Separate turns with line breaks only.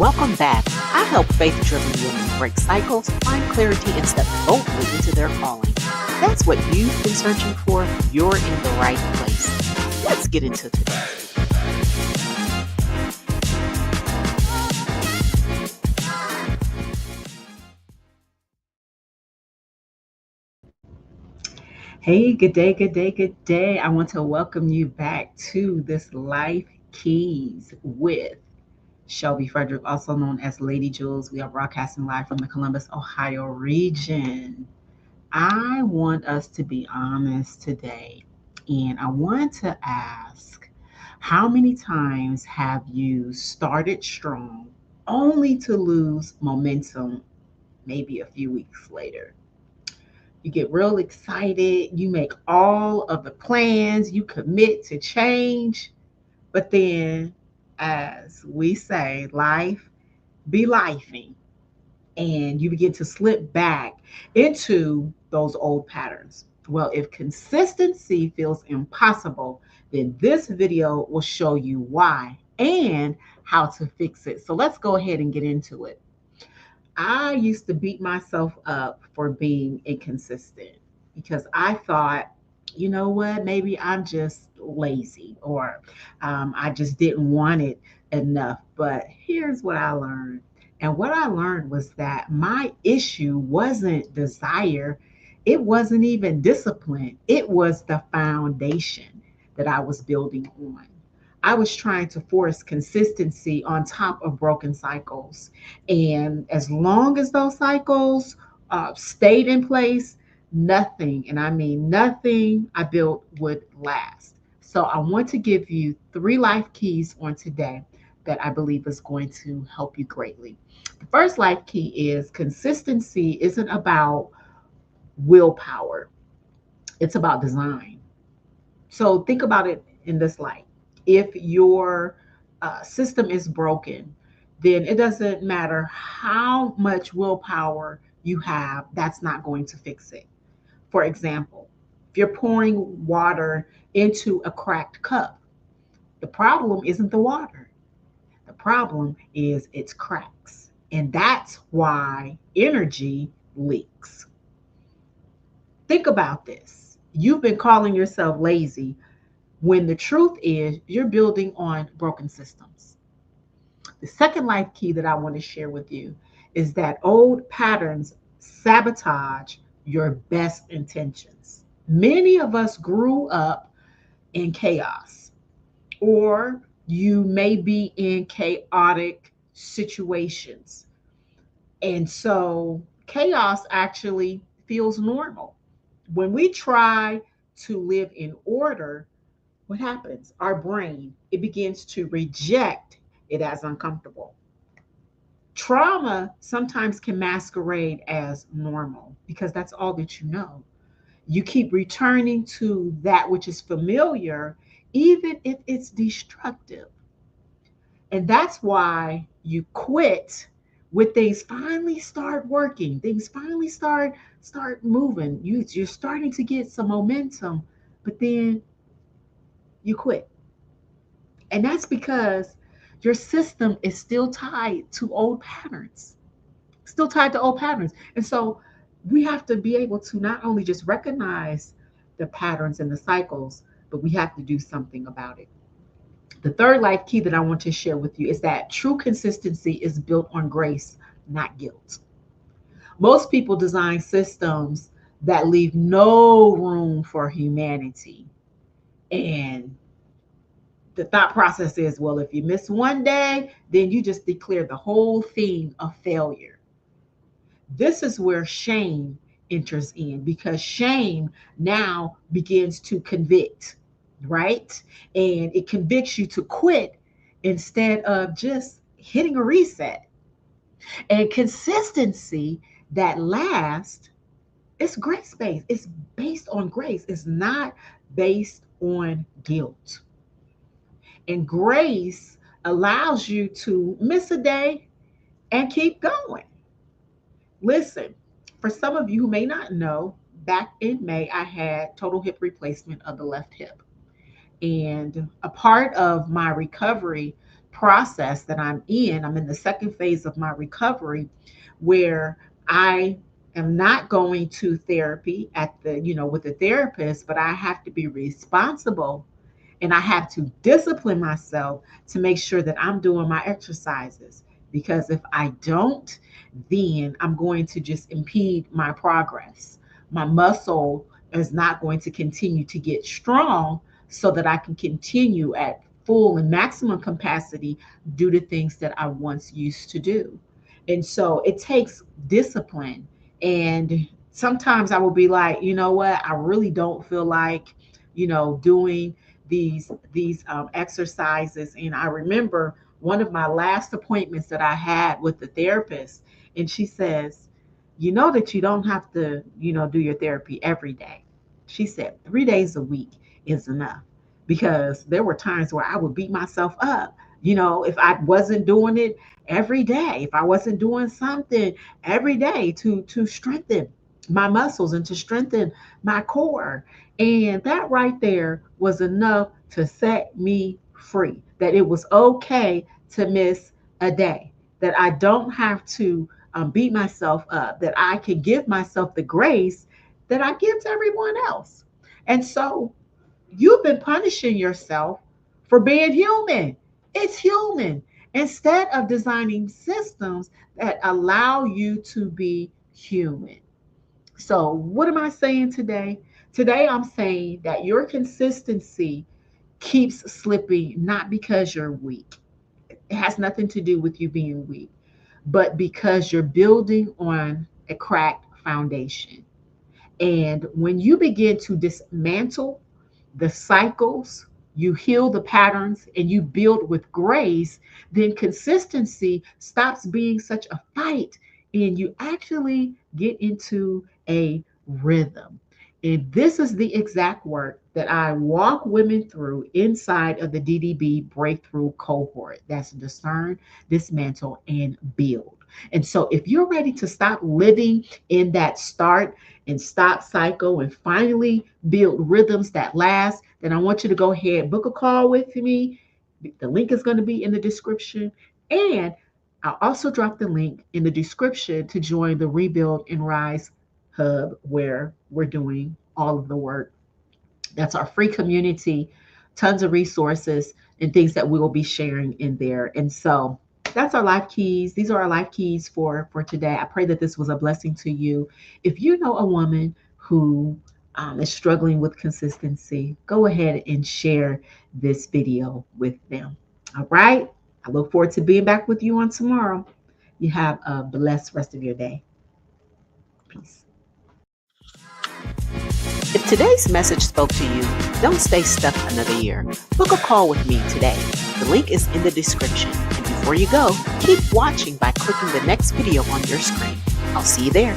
Welcome back. I help faith-driven women break cycles, find clarity, and step boldly into their calling. If that's what you've been searching for, you're in the right place. Let's get into today. Hey, good day, good day, good day. I want to welcome you back to this Life Keys with Shelby Frederick, also known as Lady Jules. We are broadcasting live from the Columbus, Ohio region. I want us to be honest today, and I want to ask, how many times have you started strong only to lose momentum maybe a few weeks later? You get real excited, you make all of the plans, you commit to change, but then, as we say, life be lifing, and you begin to slip back into those old patterns. Well, if consistency feels impossible, then this video will show you why and how to fix it. So let's go ahead and get into it. I used to beat myself up for being inconsistent because I thought, you know what, maybe I'm just lazy, or I just didn't want it enough. But here's what I learned. And what I learned was that my issue wasn't desire, it wasn't even discipline, it was the foundation that I was building on. I was trying to force consistency on top of broken cycles. And as long as those cycles stayed in place, nothing, and I mean nothing I built would last. So I want to give you 3 life keys on today that I believe is going to help you greatly. The first life key is consistency isn't about willpower, it's about design. So think about it in this light. If your system is broken, then it doesn't matter how much willpower you have, that's not going to fix it. For example, if you're pouring water into a cracked cup, the problem isn't the water. The problem is its cracks. And that's why energy leaks. Think about this. You've been calling yourself lazy when the truth is you're building on broken systems. The second life key that I want to share with you is that old patterns sabotage your best intentions. Many of us grew up in chaos, or you may be in chaotic situations. And so chaos actually feels normal. When we try to live in order, what happens? Our brain, it begins to reject it as uncomfortable. Trauma sometimes can masquerade as normal because that's all that you know. You keep returning to that which is familiar, even if it's destructive. And that's why you quit when things finally start working, things finally start moving. You're starting to get some momentum, but then you quit. And that's because your system is still tied to old patterns, still tied to old patterns. And so we have to be able to not only just recognize the patterns and the cycles, but we have to do something about it. The third life key that I want to share with you is that true consistency is built on grace, not guilt. Most people design systems that leave no room for humanity. And the thought process is, well, if you miss one day, then you just declare the whole thing a failure. This is where shame enters in, because shame now begins to convict, right? And it convicts you to quit instead of just hitting a reset. And consistency that lasts is grace based. It's based on grace. It's not based on guilt. And grace allows you to miss a day and keep going. Listen, for some of you who may not know, back in May, I had total hip replacement of the left hip. And a part of my recovery process that I'm in. I'm in the second phase of my recovery where I am not going to therapy at the, with the therapist, but I have to be responsible and I have to discipline myself to make sure that I'm doing my exercises. Because if I don't, then I'm going to just impede my progress. My muscle is not going to continue to get strong so that I can continue at full and maximum capacity, do the things that I once used to do. And so it takes discipline. And sometimes I will be like, you know what, I really don't feel like, doing these exercises. And I remember one of my last appointments that I had with the therapist, and she says, you know that you don't have to, do your therapy every day. She said 3 days a week is enough, because there were times where I would beat myself up, if I wasn't doing it every day, if I wasn't doing something every day to strengthen my muscles and to strengthen my core. And that right there was enough to set me free, that it was okay to miss a day, that I don't have to beat myself up, that I can give myself the grace that I give to everyone else. And so you've been punishing yourself for being human. It's human. Instead of designing systems that allow you to be human. So, what am I saying today? Today, I'm saying that your consistency keeps slipping, not because you're weak. It has nothing to do with you being weak, but because you're building on a cracked foundation. And when you begin to dismantle the cycles, you heal the patterns, and you build with grace, then consistency stops being such a fight and you actually get into a rhythm. And this is the exact work that I walk women through inside of the D.D.B breakthrough cohort. That's discern, dismantle, and build. And so if you're ready to stop living in that start and stop cycle and finally build rhythms that last, then I want you to go ahead, book a call with me. The link is going to be in the description. And I'll also drop the link in the description to join the Rebuild and Rise Hub, where we're doing all of the work. That's our free community, tons of resources and things that we will be sharing in there. And so that's our life keys. These are our life keys for today. I pray that this was a blessing to you. If you know a woman who is struggling with consistency, go ahead and share this video with them. All right. I look forward to being back with you on tomorrow. You have a blessed rest of your day. Peace. If today's message spoke to you, don't stay stuck another year. Book a call with me today. The link is in the description. And before you go, keep watching by clicking the next video on your screen. I'll see you there.